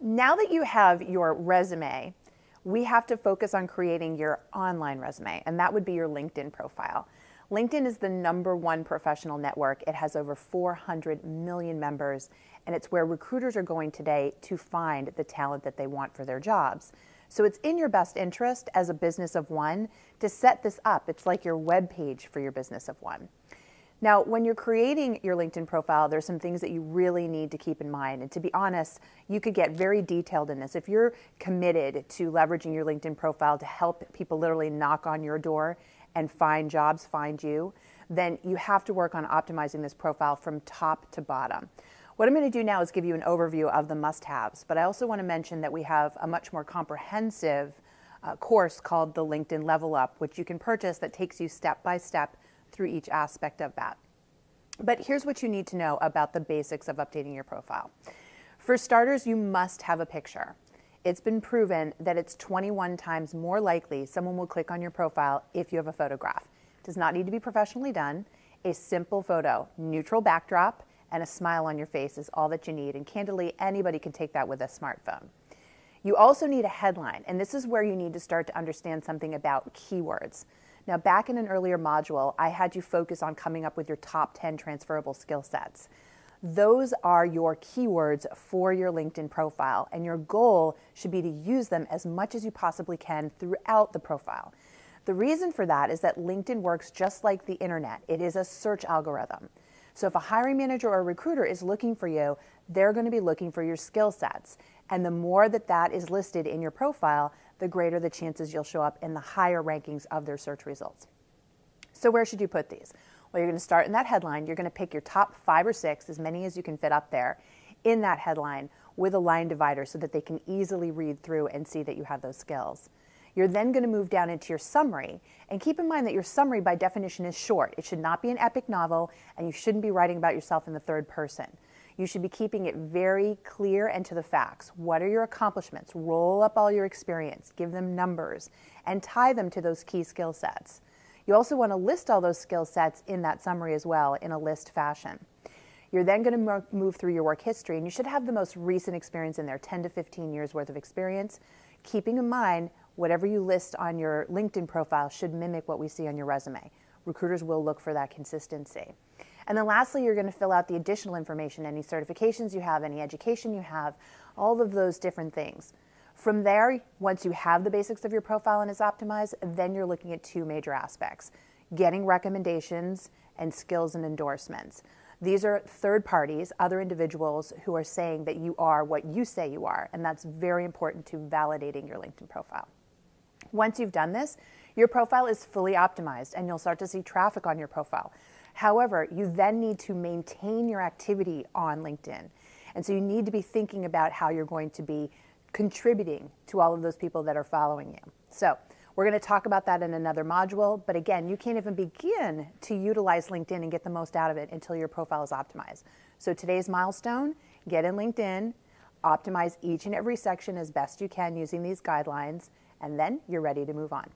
Now that you have your resume, we have to focus on creating your online resume, and that would be your LinkedIn profile. LinkedIn is the #1 professional network. It has over 400 million members, and it's where recruiters are going today to find the talent that they want for their jobs. So it's in your best interest as a business of one to set this up. It's like your web page for your business of one. Now, when you're creating your LinkedIn profile, there's some things that you really need to keep in mind. And to be honest, you could get very detailed in this. If you're committed to leveraging your LinkedIn profile to help people literally knock on your door and find jobs, find you, then you have to work on optimizing this profile from top to bottom. What I'm going to do now is give you an overview of the must-haves, but I also want to mention that we have a much more comprehensive course called the LinkedIn Level Up, which you can purchase that takes you step by step through each aspect of that. But here's what you need to know about the basics of updating your profile. For starters, you must have a picture. It's been proven that it's 21 times more likely someone will click on your profile if you have a photograph. It does not need to be professionally done. A simple photo, neutral backdrop, and a smile on your face is all that you need. And candidly, anybody can take that with a smartphone. You also need a headline, and this is where you need to start to understand something about keywords. Now, back in an earlier module, I had you focus on coming up with your top 10 transferable skill sets. Those are your keywords for your LinkedIn profile, and your goal should be to use them as much as you possibly can throughout the profile. The reason for that is that LinkedIn works just like the internet. It is a search algorithm. So if a hiring manager or a recruiter is looking for you, they're going to be looking for your skill sets. And the more that that is listed in your profile, the greater the chances you'll show up in the higher rankings of their search results. So where should you put these? Well, you're going to start in that headline. You're going to pick your top 5 or 6, as many as you can fit up there, in that headline with a line divider so that they can easily read through and see that you have those skills. You're then going to move down into your summary, and keep in mind that your summary by definition is short. It should not be an epic novel, and you shouldn't be writing about yourself in the third person. You should be keeping it very clear and to the facts. What are your accomplishments? Roll up all your experience, give them numbers, and tie them to those key skill sets. You also want to list all those skill sets in that summary as well in a list fashion. You're then going to move through your work history, and you should have the most recent experience in there, 10 to 15 years worth of experience, keeping in mind whatever you list on your LinkedIn profile should mimic what we see on your resume. Recruiters will look for that consistency. And then lastly, you're going to fill out the additional information, any certifications you have, any education you have, all of those different things. From there, once you have the basics of your profile and it's optimized, then you're looking at 2 major aspects: getting recommendations and skills and endorsements. These are third parties, other individuals who are saying that you are what you say you are, and that's very important to validating your LinkedIn profile. Once you've done this, your profile is fully optimized and you'll start to see traffic on your profile. However, you then need to maintain your activity on LinkedIn. And so you need to be thinking about how you're going to be contributing to all of those people that are following you. So we're going to talk about that in another module. But again, you can't even begin to utilize LinkedIn and get the most out of it until your profile is optimized. So today's milestone: get in LinkedIn, optimize each and every section as best you can using these guidelines, and then you're ready to move on.